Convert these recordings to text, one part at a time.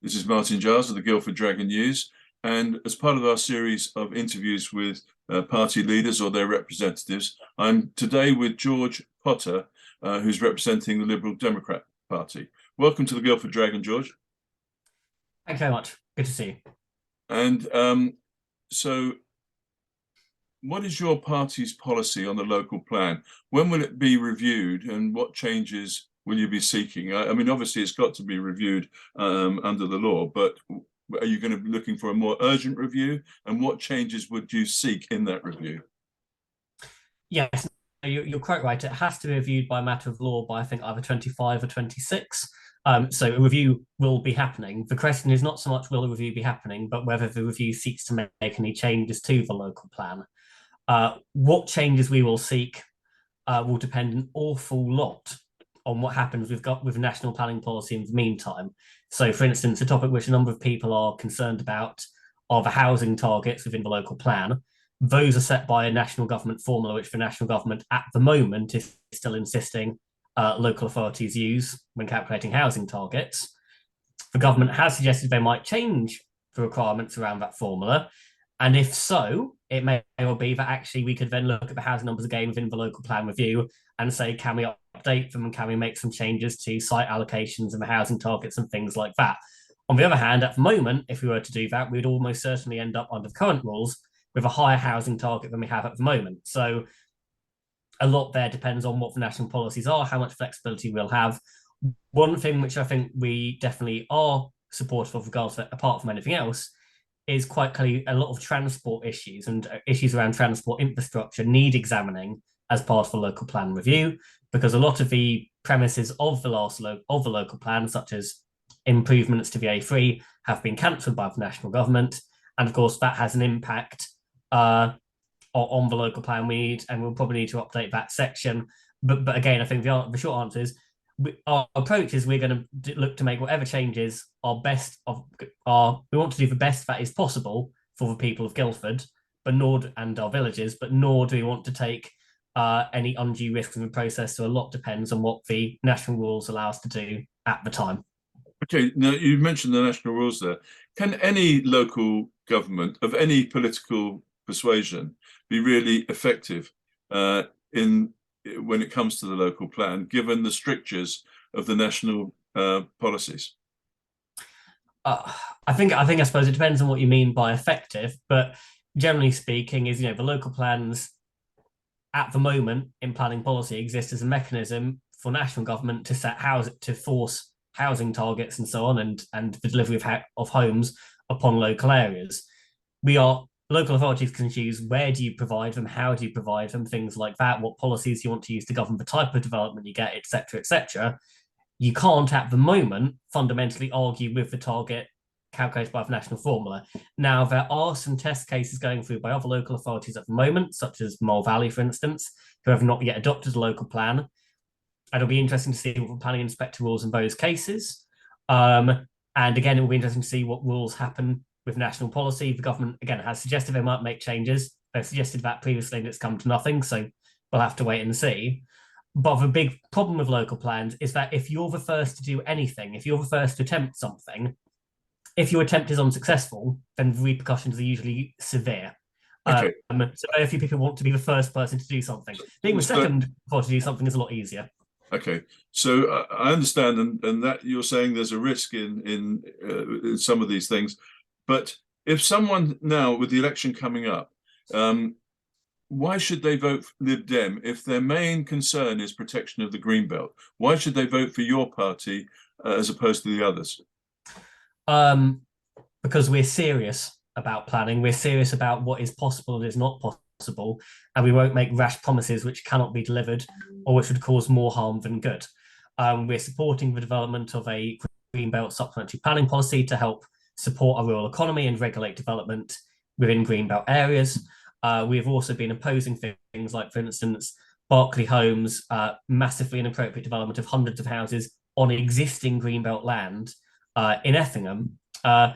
This is Martin Giles of the Guildford Dragon News, and as part of our series of interviews with party leaders or their representatives, I'm today with George Potter, who's representing the Liberal Democrat Party. Welcome to the Guildford Dragon, George. Thank you very much. Good to see you. And so what is your party's policy on the local plan? When will it be reviewed, and what changes will you be seeking? I mean, obviously, it's got to be reviewed under the law, but are you going to be looking for a more urgent review? And what changes would you seek in that review? Yes, you're quite right. It has to be reviewed by a matter of law by, I think, either 25 or 26. So a review will be happening. The question is not so much will a review be happening, but whether the review seeks to make any changes to the local plan. What changes we will seek will depend an awful lot on what happens with national planning policy in the meantime. So, for instance, a topic which a number of people are concerned about are the housing targets within the local plan. Those are set by a national government formula, which the national government at the moment is still insisting local authorities use when calculating housing targets. The government has suggested they might change the requirements around that formula. And if so, it may well be that actually we could then look at the housing numbers again within the local plan review and say, can we update them and can we make some changes to site allocations and the housing targets and things like that? On the other hand, at the moment, if we were to do that, we'd almost certainly end up under the current rules with a higher housing target than we have at the moment. So a lot there depends on what the national policies are, how much flexibility we'll have. One thing which I think we definitely are supportive of, regardless of, apart from anything else, is quite clearly a lot of transport issues, and issues around transport infrastructure need examining as part of the local plan review, because a lot of the premises of the local plan, such as improvements to the A3, have been cancelled by the national government, and of course that has an impact on the local plan we need, and we'll probably need to update that section. But again, I think the short answer is our approach is we're going to look to make whatever changes are best we want to do the best that is possible for the people of Guildford, and our villages, but nor do we want to take any undue risks in the process. So a lot depends on what the national rules allow us to do at the time. Okay, now you mentioned the national rules there. Can any local government of any political persuasion be really effective when it comes to the local plan, given the strictures of the national policies? I suppose it depends on what you mean by effective, but generally speaking, is the local plans at the moment in planning policy exist as a mechanism for national government to force housing targets and so on, and the delivery of homes upon local areas. Local authorities can choose where do you provide them, how do you provide them, things like that, what policies you want to use to govern the type of development you get, etc., etc. You can't at the moment fundamentally argue with the target calculated by the national formula. Now, there are some test cases going through by other local authorities at the moment, such as Mole Valley, for instance, who have not yet adopted a local plan. And it'll be interesting to see what the planning inspector rules in those cases. And again, it will be interesting to see what rules happen with national policy. The government, again, has suggested they might make changes. They've suggested that previously and it's come to nothing, so we'll have to wait and see. But the big problem with local plans is that if you're the first to do anything, if you're the first to attempt something, if your attempt is unsuccessful, then the repercussions are usually severe. Okay. So very few people want to be the first person to do something. Being the second to do something is a lot easier. Okay, so I understand, and that you're saying there's a risk in some of these things. But if someone now, with the election coming up, why should they vote for Lib Dem if their main concern is protection of the Greenbelt? Why should they vote for your party as opposed to the others? Because we're serious about planning. We're serious about what is possible and is not possible, and we won't make rash promises which cannot be delivered or which would cause more harm than good. We're supporting the development of a Greenbelt supplementary planning policy to help support our rural economy and regulate development within Greenbelt areas. We've also been opposing things like, for instance, Berkeley Homes, massively inappropriate development of hundreds of houses on existing Greenbelt land in Effingham, the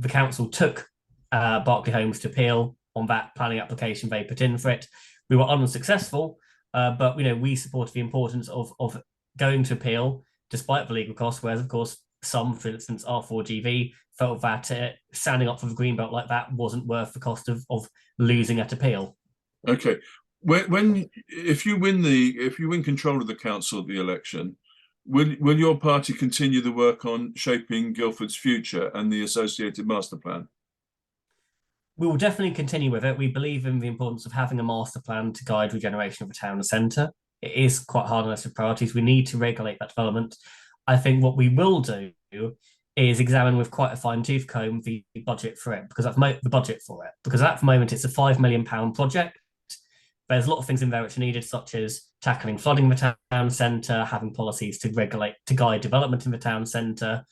council took Berkeley Homes to appeal on that planning application they put in for it. We were unsuccessful, but we supported the importance of going to appeal despite the legal costs, whereas of course some, for instance, R4GV felt that standing up for the Greenbelt like that wasn't worth the cost of losing at appeal. Okay. If you win control of the council at the election, will your party continue the work on shaping Guildford's future and the associated master plan? We will definitely continue with it. We believe in the importance of having a master plan to guide regeneration of the town centre. It is quite hard on us with priorities. We need to regulate that development. I think what we will do is examine with quite a fine tooth comb the budget for it, because at the moment it's a £5 million project. There's a lot of things in there which are needed, such as tackling flooding in the town centre, having policies to guide development in the town centre.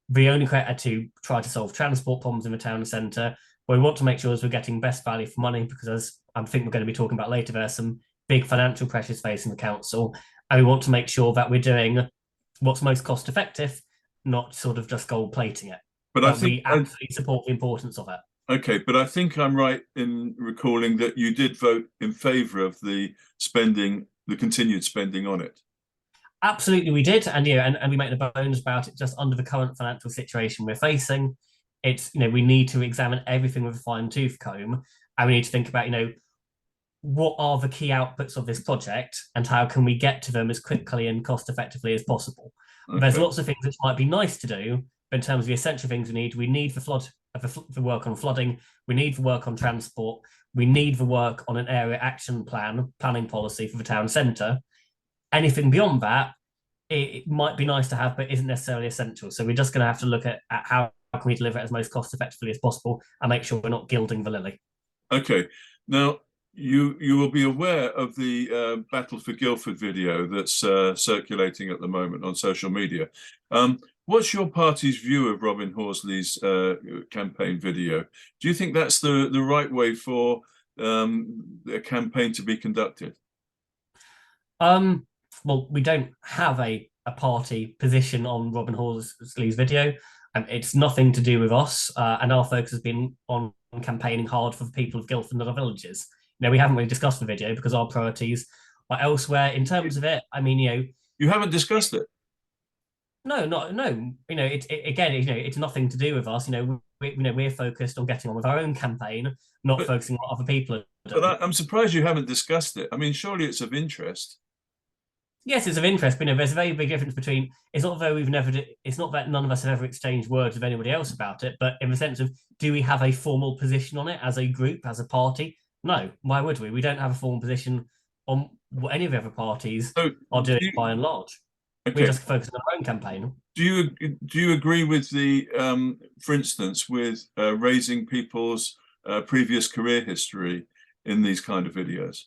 We only created to try to solve transport problems in the town centre. We want to make sure as we're getting best value for money, because as I think we're going to be talking about later, there's some big financial pressures facing the council, and we want to make sure that we're doing what's most cost effective, not sort of just gold plating it. But we absolutely support the importance of it. Okay, but I think I'm right in recalling that you did vote in favour of the continued spending on it. Absolutely, we did, and and we make no bones about it. Just under the current financial situation we're facing, it's we need to examine everything with a fine tooth comb, and we need to think about what are the key outputs of this project and how can we get to them as quickly and cost effectively as possible. Okay. There's lots of things which might be nice to do, but in terms of the essential things we need the work on flooding, we need the work on transport, we need the work on an area action planning policy for the town centre. Anything beyond that, it might be nice to have, but isn't necessarily essential. So we're just going to have to look at how can we deliver it as most cost effectively as possible and make sure we're not gilding the lily. Okay. Now, you will be aware of the Battle for Guildford video that's circulating at the moment on social media. What's your party's view of Robin Horsley's campaign video? Do you think that's the right way for a campaign to be conducted? Well, we don't have a party position on Robin Horsley's video. It's nothing to do with us, and our focus has been on campaigning hard for the people of Guildford and other villages. We haven't really discussed the video because our priorities are elsewhere. In terms of it, I mean, you haven't discussed it. No. It's nothing to do with us. We're focused on getting on with our own campaign, not focusing on what other people are doing. But I'm surprised you haven't discussed it. I mean, surely it's of interest. Yes, it's of interest, but there's a very big difference between. It's not that none of us have ever exchanged words with anybody else about it, but in the sense of, do we have a formal position on it as a group, as a party? No. Why would we? We don't have a formal position on what any of the other parties are doing by and large. Okay. We're just focused on our own campaign. Do you agree with the, for instance, with raising people's previous career history in these kind of videos?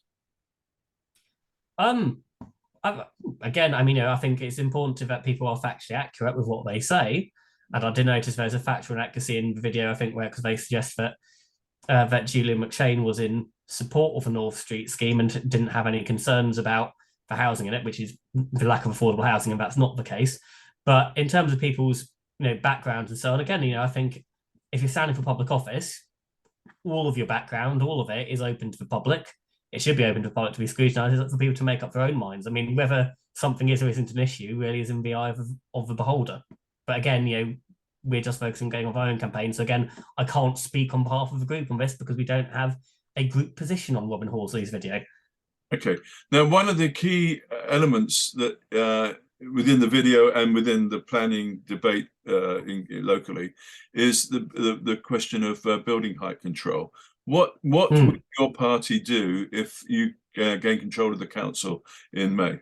I think it's important that people are factually accurate with what they say. And I did notice there's a factual inaccuracy in the video, I think, because they suggest that Julian McShane was in support of the North Street scheme and didn't have any concerns about the housing in it, which is the lack of affordable housing, and that's not the case. But in terms of people's backgrounds and so on, again, I think if you're standing for public office, all of your background, all of it is open to the public. It should be open to the public to be scrutinised. It's for people to make up their own minds. I mean, whether something is or isn't an issue really is in the eye of the beholder. But again, we're just focusing on getting on our own campaign. So again, I can't speak on behalf of the group on this because we don't have a group position on Robin Horsley's video. Okay. Now, one of the key elements that within the video and within the planning debate locally is the question of building height control. What would your party do if you gain control of the council in May?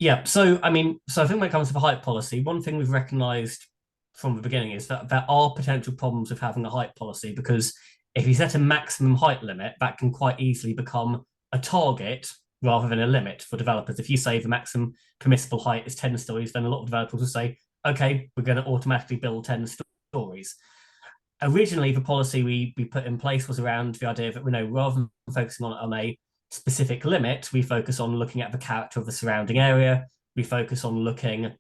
Yeah, so I think when it comes to the height policy, one thing we've recognised from the beginning is that there are potential problems with having a height policy, because if you set a maximum height limit, that can quite easily become a target rather than a limit for developers. If you say the maximum permissible height is 10 stories, then a lot of developers will say, okay, we're going to automatically build 10 stories. Originally, the policy we put in place was around the idea that, rather than focusing on a specific limit, we focus on looking at the character of the surrounding area. We focus on looking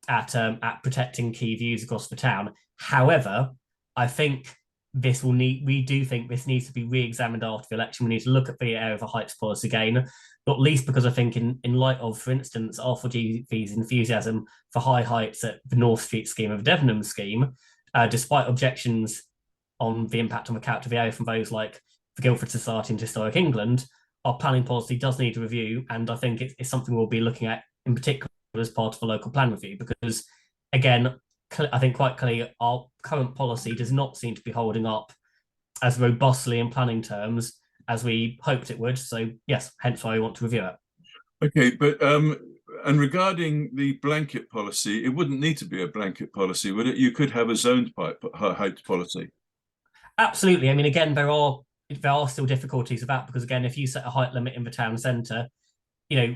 at protecting key views across the town. However, I think we do think this needs to be re-examined after the election. We need to look at the area of the heights policy again. not least because I think in light of, for instance, R4GB's enthusiasm for high heights at the North Street scheme of Debenham scheme, despite objections on the impact on the character of the area from those like the Guildford Society and Historic England, our planning policy does need a review, and I think it's something we'll be looking at in particular as part of the local plan review, because again, I think quite clearly our current policy does not seem to be holding up as robustly in planning terms as we hoped it would. So yes, hence why we want to review it. Okay, but and regarding the blanket policy, it wouldn't need to be a blanket policy, would it? You could have a zoned height policy. Absolutely. I mean, again, there are still difficulties with that, because again, if you set a height limit in the town centre, you know,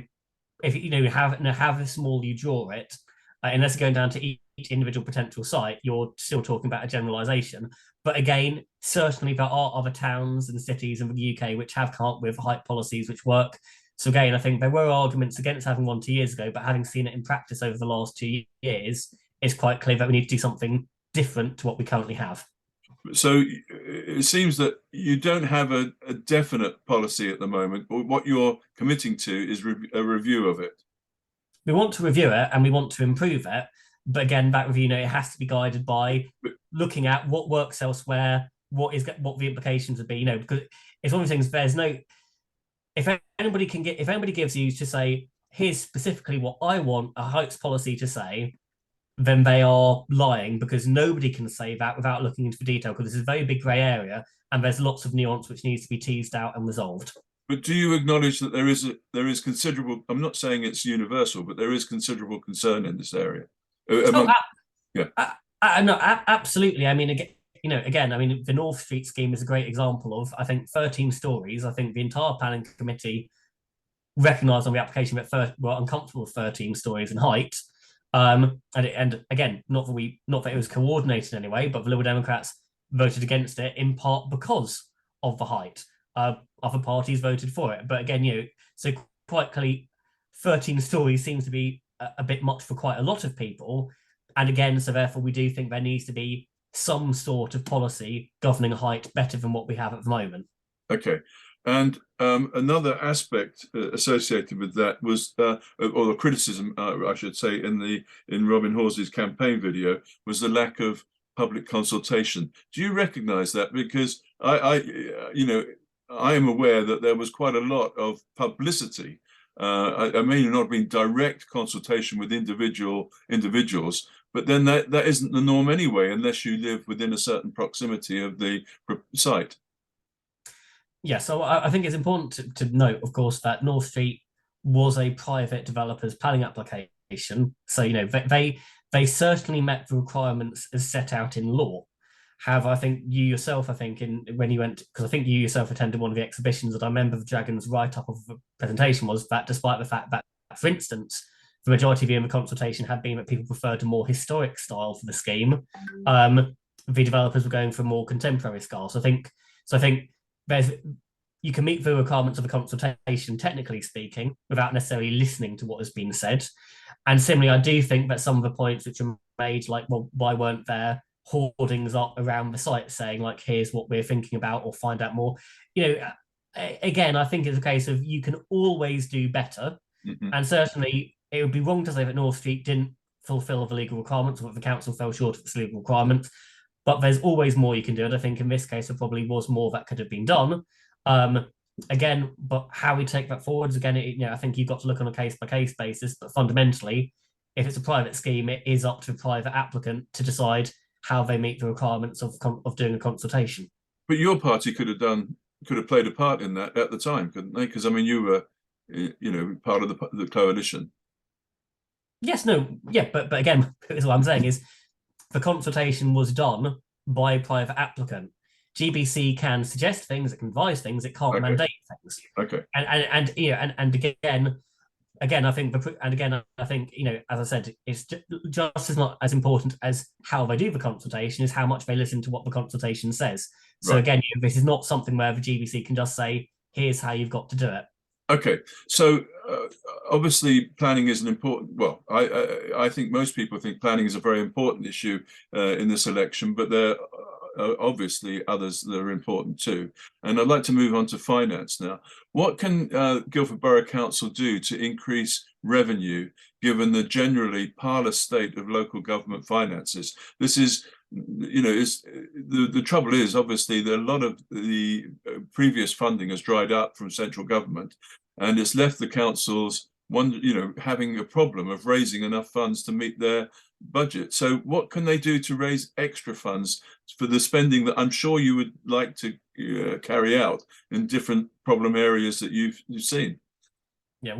if you know how small you draw it, unless you're going down to each individual potential site, you're still talking about a generalisation. But again, certainly there are other towns and cities in the UK which have come up with height policies which work. So again, I think there were arguments against having one 2 years ago, but having seen it in practice over the last 2 years, it's quite clear that we need to do something different to what we currently have. So it seems that you don't have a definite policy at the moment, but what you're committing to is a review of it. We want to review it and we want to improve it. But again, that review, it has to be guided by looking at what works elsewhere, what the implications would be, because it's one of the things, there's no, if anybody gives you to say, here's specifically what I want a heights policy to say, then they are lying, because nobody can say that without looking into the detail, because this is a very big grey area and there's lots of nuance which needs to be teased out and resolved. But do you acknowledge that there is considerable, I'm not saying it's universal, but there is considerable concern in this area? No, absolutely. I mean, again, I mean, the North Street scheme is a great example of, I think, 13 stories. I think the entire planning committee recognised on the application that were uncomfortable with 13 stories in height. And again, not that it was coordinated anyway, but the Liberal Democrats voted against it in part because of the height. Other parties voted for it, but again, so quite clearly, 13 stories seems to be a bit much for quite a lot of people. And again, so therefore we do think there needs to be some sort of policy governing height better than what we have at the moment. Okay. And another aspect associated with that was, or the criticism, I should say, in Robin Horsley's campaign video, was the lack of public consultation. Do you recognise that? Because I am aware that there was quite a lot of publicity. I may not have been direct consultation with individuals, but then that isn't the norm anyway, unless you live within a certain proximity of the site. Yeah, so I think it's important to note, of course, that North Street was a private developer's planning application. So, they certainly met the requirements as set out in law. However, I think you yourself, when you went, because I think you yourself attended one of the exhibitions that I remember the Dragon's write-up of the presentation was that despite the fact that, for instance, the majority view in the consultation had been that people preferred a more historic style for the scheme, the developers were going for a more contemporary style. So I think you can meet the requirements of a consultation, technically speaking, without necessarily listening to what has been said. And similarly, I do think that some of the points which are made, like, well, why weren't there hoardings up around the site saying, like, here's what we're thinking about, or find out more. Again, I think it's a case of you can always do better. Mm-hmm. And certainly it would be wrong to say that North Street didn't fulfill the legal requirements, or that the council fell short of its legal requirements. But there's always more you can do. And I think in this case, there probably was more that could have been done. Again, but how we take that forwards, again, I think you've got to look on a case-by-case basis. But fundamentally, if it's a private scheme, it is up to the private applicant to decide how they meet the requirements of doing a consultation. But your party could have played a part in that at the time, couldn't they? Because I mean, you were, part of the coalition. Yes, no, yeah, but again, what I'm saying is, the consultation was done by a private applicant. GBC can suggest things, it can advise things, it can't mandate things. Okay. And again, I think, as I said, it's just as not as important as how they do the consultation is how much they listen to what the consultation says. So again, this is not something where the GBC can just say, here's how you've got to do it. Okay, so obviously planning is an important, well, I think most people think planning is a very important issue in this election, but obviously others that are important too. And I'd like to move on to finance now. What can Guildford Borough Council do to increase revenue, given the generally parlous state of local government finances? This is, the trouble is obviously that a lot of the previous funding has dried up from central government, and it's left the councils having a problem of raising enough funds to meet their budget. So what can they do to raise extra funds for the spending that I'm sure you would like to carry out in different problem areas that you've seen? Yeah,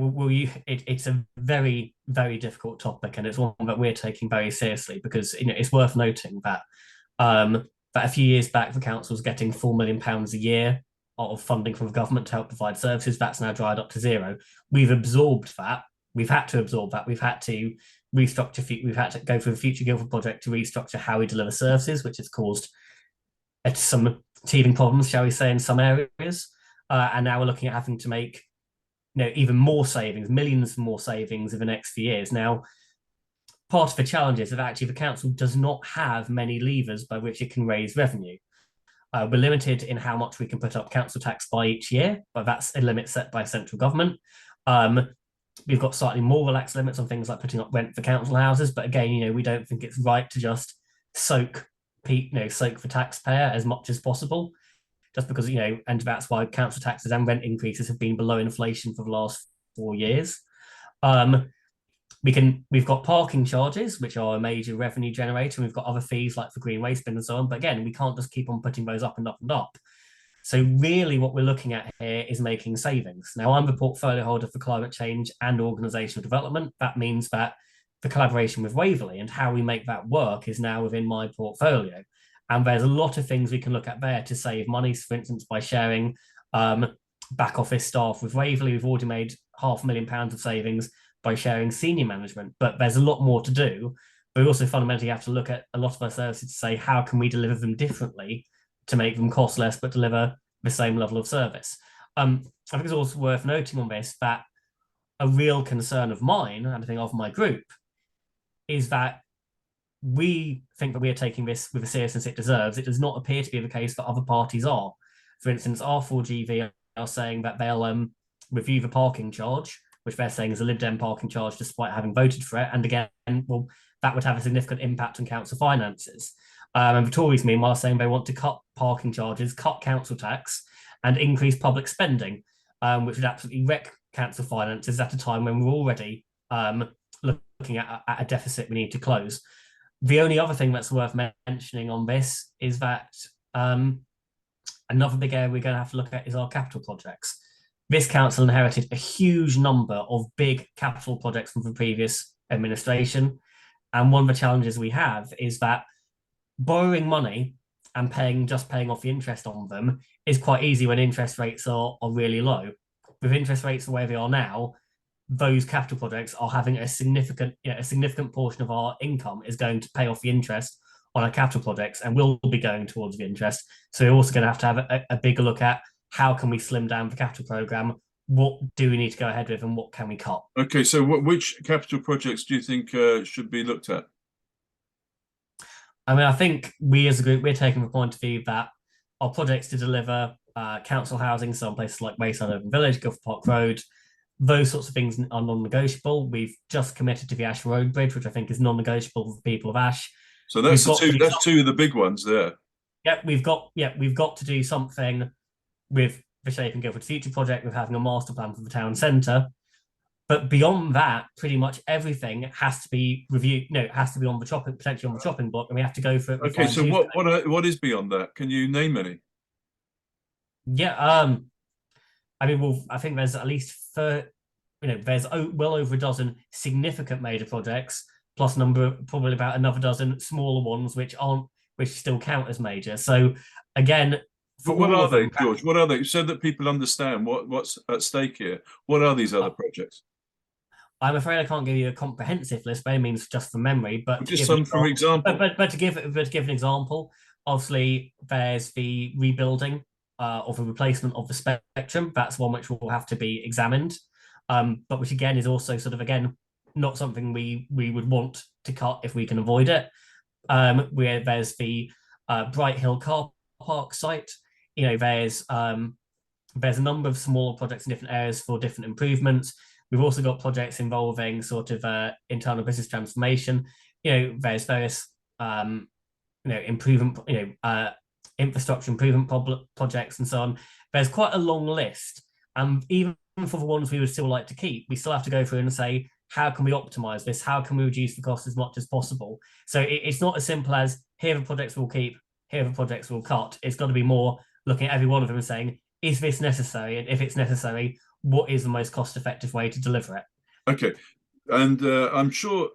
it's a very, very difficult topic, and it's one that we're taking very seriously, because it's worth noting that that a few years back the council was getting £4 million a year of funding from the government to help provide services. That's now dried up to zero. We've absorbed that. We've had to absorb that. We've had to restructure. We've had to go through the Future Guildford project to restructure how we deliver services, which has caused some teething problems, shall we say, in some areas. And now we're looking at having to make even more savings, millions more savings in the next few years. Now, part of the challenge is that actually the council does not have many levers by which it can raise revenue. We're limited in how much we can put up council tax by each year, but that's a limit set by central government. We've got slightly more relaxed limits on things like putting up rent for council houses, but again, we don't think it's right to just soak the taxpayer as much as possible, just because and that's why council taxes and rent increases have been below inflation for the last 4 years. We've got parking charges, which are a major revenue generator, and we've got other fees like for green waste bin and so on. But again, we can't just keep on putting those up and up and up. So really what we're looking at here is making savings. Now, I'm the portfolio holder for climate change and organisational development. That means that the collaboration with Waverley and how we make that work is now within my portfolio. And there's a lot of things we can look at there to save money, for instance, by sharing back office staff with Waverley. We've already made £500,000 of savings by sharing senior management, but there's a lot more to do. But we also fundamentally have to look at a lot of our services to say, how can we deliver them differently to make them cost less, but deliver the same level of service? I think it's also worth noting on this that a real concern of mine, and I think of my group, is that we think that we are taking this with the seriousness it deserves. It does not appear to be the case that other parties are. For instance, R4GV are saying that they'll review the parking charge, which they're saying is a Lib Dem parking charge despite having voted for it. And again, well, that would have a significant impact on council finances. And the Tories, meanwhile, are saying they want to cut parking charges, cut council tax, and increase public spending, which would absolutely wreck council finances at a time when we're already looking at a deficit we need to close. The only other thing that's worth mentioning on this is that another big area we're going to have to look at is our capital projects. This council inherited a huge number of big capital projects from the previous administration. And one of the challenges we have is that borrowing money and paying off the interest on them is quite easy when interest rates are really low. With interest rates the way they are now, those capital projects are having a significant portion of our income is going to pay off the interest on our capital projects, and will be going towards the interest. So we're also going to have a bigger look at how can we slim down the capital programme, what do we need to go ahead with, and what can we cut? Okay, so which capital projects do you think should be looked at? I mean, I think we as a group, we're taking the point of view that our projects to deliver council housing, so in places like Wayside Urban Village, Guildford Park Road, those sorts of things are non-negotiable. We've just committed to the Ash Road Bridge, which I think is non-negotiable for the people of Ash. So that's two of the big ones there. Yeah, we've got to do something with the Shaping Guildford Future project, with having a master plan for the town centre. But beyond that, pretty much everything has to be reviewed. No, it has to be on the potentially on the chopping block, and we have to go for it. Okay, so what is beyond that? Can you name any? Yeah, I mean, well, I think there's at least there's well over a dozen significant major projects, plus probably about another dozen smaller ones which still count as major. So again, but what are they, George? What are they? So that people understand what's at stake here. What are these other projects? I'm afraid I can't give you a comprehensive list by any means, just from memory, but just some from example. But to give an example, obviously there's the rebuilding of a replacement of the spectrum. That's one which will have to be examined, but which again is also sort of not something we would want to cut if we can avoid it. Where there's the Bright Hill car park site. There's a number of smaller projects in different areas for different improvements. We've also got projects involving sort of internal business transformation. There's various improvement, infrastructure improvement projects and so on. There's quite a long list, and even for the ones we would still like to keep, we still have to go through and say, how can we optimize this? How can we reduce the cost as much as possible? So it's not as simple as here are the projects we'll keep, here are the projects we'll cut. It's got to be more looking at every one of them and saying, is this necessary? And if it's necessary, what is the most cost-effective way to deliver it? Okay, and I'm sure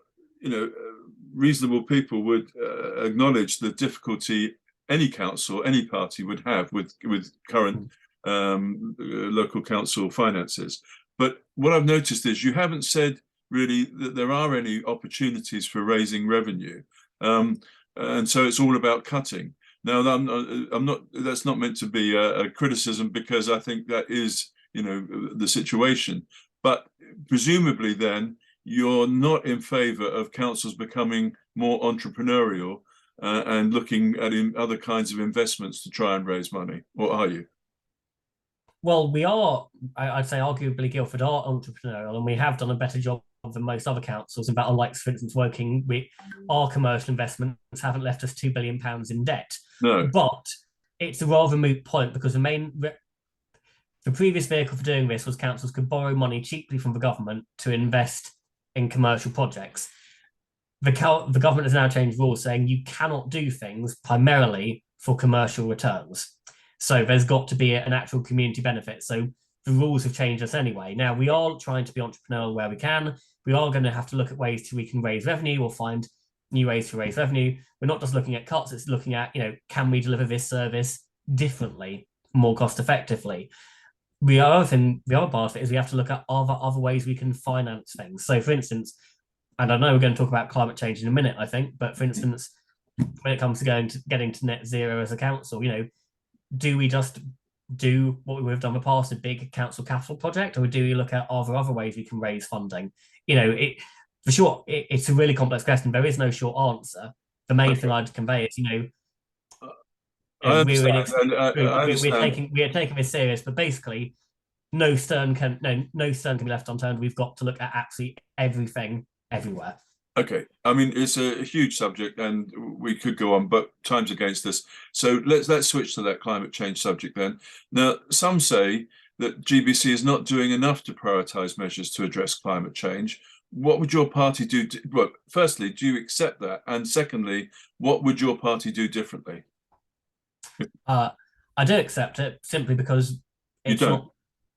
reasonable people would acknowledge the difficulty any council, any party would have with current local council finances. But what I've noticed is you haven't said really that there are any opportunities for raising revenue, and so it's all about cutting. Now, I'm not. That's not meant to be a criticism, because I think that is, the situation. But presumably, then you're not in favour of councils becoming more entrepreneurial and looking at other kinds of investments to try and raise money, or are you? Well, we are, I'd say, arguably Guildford are entrepreneurial, and we have done a better job than most other councils. In fact, unlike, for instance, working with our commercial investments haven't left us £2 billion in debt. No. But it's a rather moot point, because the previous vehicle for doing this was councils could borrow money cheaply from the government to invest in commercial projects. The government has now changed rules saying you cannot do things primarily for commercial returns. So there's got to be an actual community benefit. So the rules have changed us anyway. Now, we are trying to be entrepreneurial where we can. We are going to have to look at ways we can raise revenue or find new ways to raise revenue. We're not just looking at cuts, it's looking at, can we deliver this service differently, more cost effectively? The other part of it is we have to look at other ways we can finance things. So, for instance, and I know we're going to talk about climate change in a minute, I think, but for instance, when it comes to getting to net zero as a council, do we just do what we've done in the past, a big council capital project, or do we look at other ways we can raise funding? For sure, it's a really complex question. There is no short answer. The main thing I'd convey is, I understand. we are taking this serious, but basically, no stone can be left unturned. We've got to look at absolutely everything, everywhere. Okay, I mean, it's a huge subject, and we could go on, but time's against us. So let's switch to that climate change subject then. Now, some say that GBC is not doing enough to prioritise measures to address climate change. What would your party do? Well, firstly, do you accept that? And secondly, what would your party do differently? I do accept it, simply because it's not.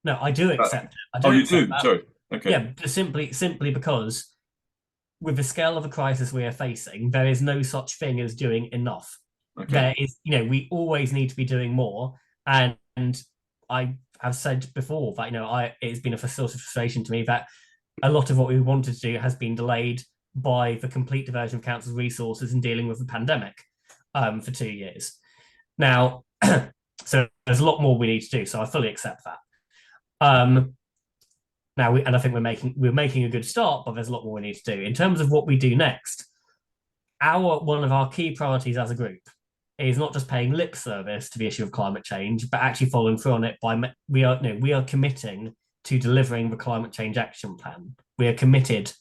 No, I do accept it. You do? Sorry. Okay. Yeah, just simply because, with the scale of the crisis we are facing, there is no such thing as doing enough. Okay. There is, we always need to be doing more. And I have said before that, it's been a source of frustration to me that a lot of what we wanted to do has been delayed by the complete diversion of council's resources in dealing with the pandemic for 2 years. Now, so there's a lot more we need to do. So I fully accept that. Now, I think we're making a good start, but there's a lot more we need to do. In terms of what we do next, one of our key priorities as a group is not just paying lip service to the issue of climate change, but actually following through on it we are committing to delivering the climate change action plan. We are committed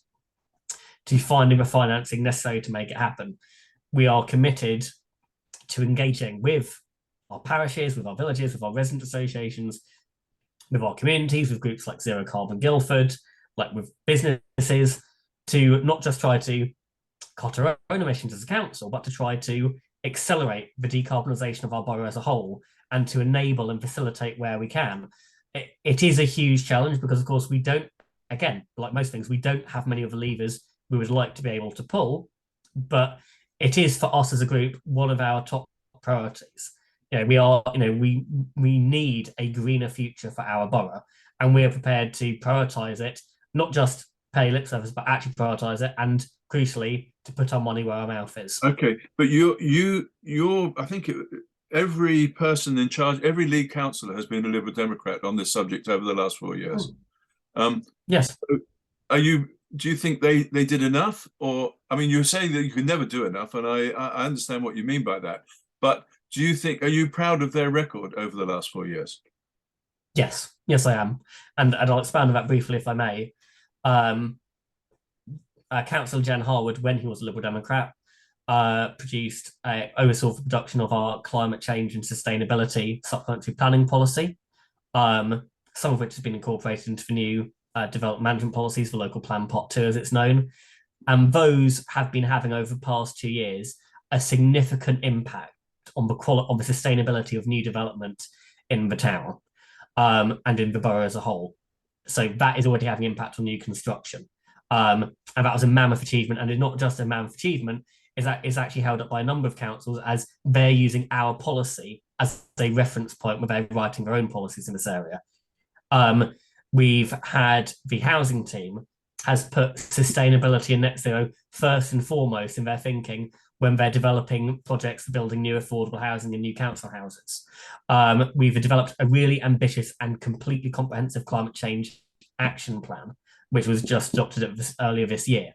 to finding the financing necessary to make it happen. We are committed to engaging with our parishes, with our villages, with our resident associations, with our communities, with groups like Zero Carbon Guildford, like with businesses, to not just try to cut our own emissions as a council, but to try to accelerate the decarbonisation of our borough as a whole, and to enable and facilitate where we can. It is a huge challenge because, of course, we don't, again, like most things, we don't have many of the levers we would like to be able to pull, but it is, for us as a group, one of our top priorities. We need a greener future for our borough, and we are prepared to prioritise it, not just pay lip service, but actually prioritise it, and crucially, to put our money where our mouth is. Okay, but I think every person in charge, every lead councillor has been a Liberal Democrat on this subject over the last 4 years. Yes. Do you think they did enough? Or, I mean, you're saying that you can never do enough, and I understand what you mean by that. But are you proud of their record over the last 4 years? Yes, I am, and I'll expand on that briefly if I may. Um, Councillor Jen Harwood, when he was a Liberal Democrat, oversaw the production of our climate change and sustainability supplementary planning policy, some of which has been incorporated into the new development management policies, the local plan Pot 2 as it's known. And those have been having over the past 2 years a significant impact on the sustainability of new development in the town, and in the borough as a whole. So that is already having impact on new construction. And that was a mammoth achievement, and it's not just a mammoth achievement, is that it's actually held up by a number of councils as they're using our policy as a reference point when they're writing their own policies in this area. We've had the housing team has put sustainability and net zero first and foremost in their thinking when they're developing projects for building new affordable housing and new council houses. We've developed a really ambitious and completely comprehensive climate change action plan, which was just adopted earlier this year,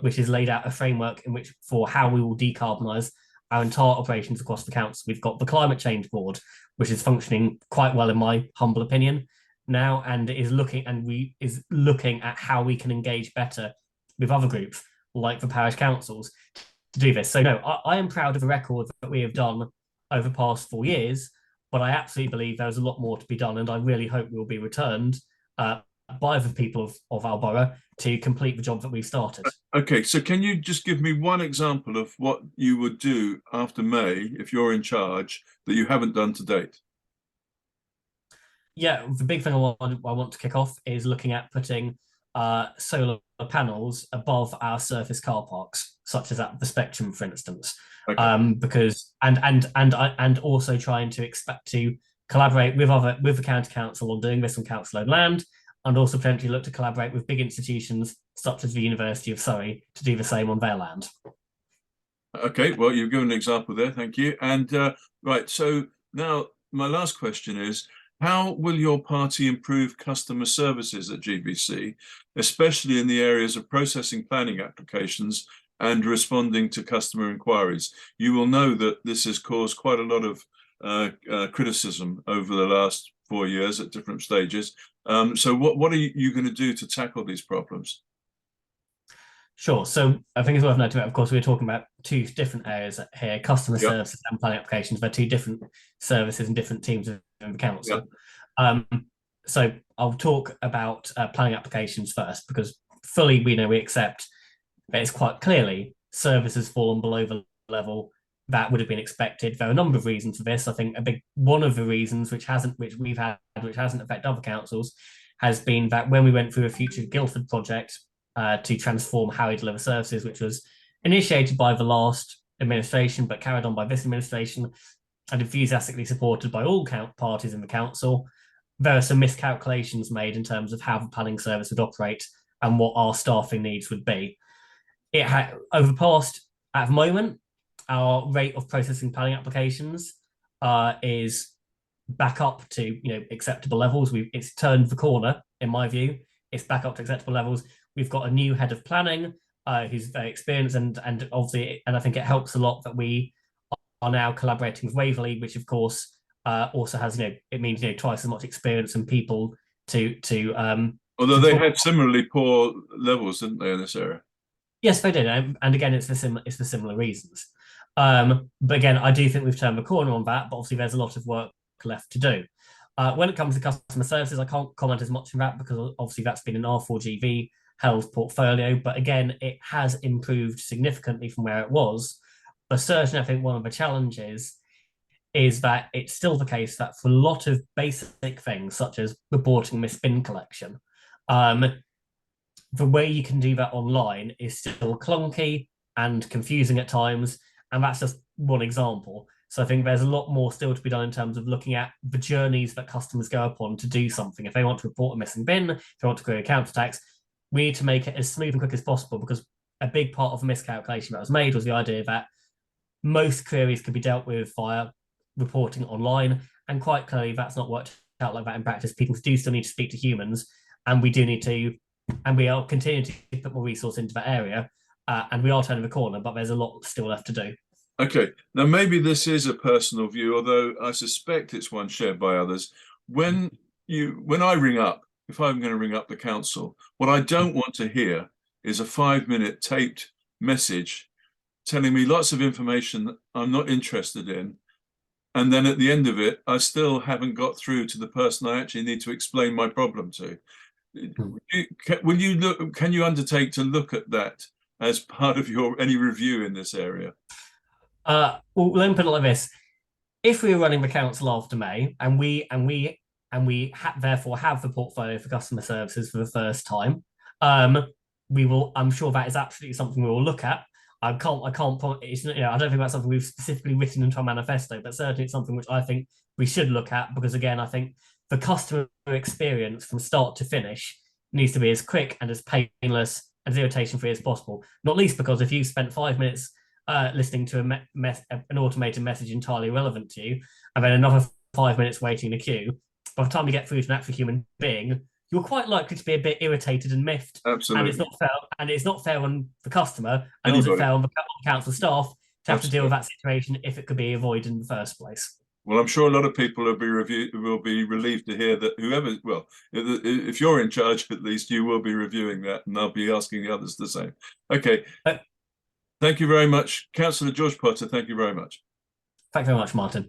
which has laid out a framework in which for how we will decarbonise our entire operations across the council. We've got the Climate Change Board, which is functioning quite well, in my humble opinion, now, and is looking at how we can engage better with other groups like the parish councils to do this. So no, I am proud of the record that we have done over the past 4 years, but I absolutely believe there's a lot more to be done, and I really hope we'll be returned by the people of our borough to complete the job that we've started. Okay, so can you just give me one example of what you would do after May, if you're in charge, that you haven't done to date? Yeah, the big thing I want to kick off is looking at putting solar panels above our surface car parks, such as at the Spectrum, for instance. Okay. Because and also trying to expect to collaborate with the county council on doing this on council-owned land, and also potentially look to collaborate with big institutions such as the University of Surrey to do the same on their land. Okay, well, you've given an example there, thank you. And right, so now my last question is, how will your party improve customer services at GBC, especially in the areas of processing planning applications and responding to customer inquiries? You will know that this has caused quite a lot of criticism over the last 4 years at different stages. So what are you going to do to tackle these problems? Sure. So I think it's worth noting that, of course, we're talking about two different areas here: customer Yep. services and planning applications. They're two different services and different teams in the council. Yep. So I'll talk about planning applications first, because fully we accept that it's quite clearly services fallen below the level that would have been expected. There are a number of reasons for this. I think one of the reasons which hasn't affected other councils has been that when we went through a Future Guildford project to transform how we deliver services, which was initiated by the last administration but carried on by this administration and enthusiastically supported by all parties in the council, there are some miscalculations made in terms of how the planning service would operate and what our staffing needs would be. Over the past, at the moment, our rate of processing planning applications is back up to acceptable levels. It's turned the corner, in my view. It's back up to acceptable levels. We've got a new head of planning who's very experienced, and obviously, and I think it helps a lot that we are now collaborating with Waverley, which of course also has it means twice as much experience and people to Although they had similarly poor levels, didn't they, in this area? Yes, they did, and again, it's the similar reasons. But again, I do think we've turned the corner on that, but obviously there's a lot of work left to do. When it comes to customer services, I can't comment as much on that because obviously that's been an R4GV held portfolio, but again, it has improved significantly from where it was. But certainly, I think one of the challenges is that it's still the case that for a lot of basic things, such as reporting missed bin collection, the way you can do that online is still clunky and confusing at times, and that's just one example. So I think there's a lot more still to be done in terms of looking at the journeys that customers go upon to do something. If they want to report a missing bin, if they want to query a council tax, we need to make it as smooth and quick as possible, because a big part of the miscalculation that was made was the idea that most queries could be dealt with via reporting online, and quite clearly that's not worked out like that in practice. People do still need to speak to humans, and we do need to, and we are continuing to put more resource into that area, and we are turning the corner, but there's a lot still left to do. Okay, now maybe this is a personal view, although I suspect it's one shared by others. When I ring up, if I'm going to ring up the council, what I don't want to hear is a 5-minute taped message telling me lots of information that I'm not interested in. And then at the end of it, I still haven't got through to the person I actually need to explain my problem to. Can you undertake to look at that as part of your any review in this area? Well, let me put it like this: if we were running the council after May, and we therefore have the portfolio for customer services for the first time, um, we will. I'm sure that is absolutely something we will look at. I can't point. It's, I don't think that's something we've specifically written into our manifesto, but certainly it's something which I think we should look at because again, I think the customer experience from start to finish needs to be as quick and as painless and as irritation free as possible. Not least because if you spent 5 minutes listening to an automated message entirely irrelevant to you, and then another 5 minutes waiting in a queue, by the time you get through to an actual human being, you're quite likely to be a bit irritated and miffed. And it's Absolutely. not fair. And it's not fair on the customer, and also Anybody. fair on the council staff to have to deal with Absolutely. that situation if it could be avoided in the first place. Well, I'm sure a lot of people will be relieved to hear that whoever, well, if you're in charge, at least you will be reviewing that, and I'll be asking the others the same. Okay, But thank you very much, Councillor George Potter. Thank you very much. thank you very much, Martin.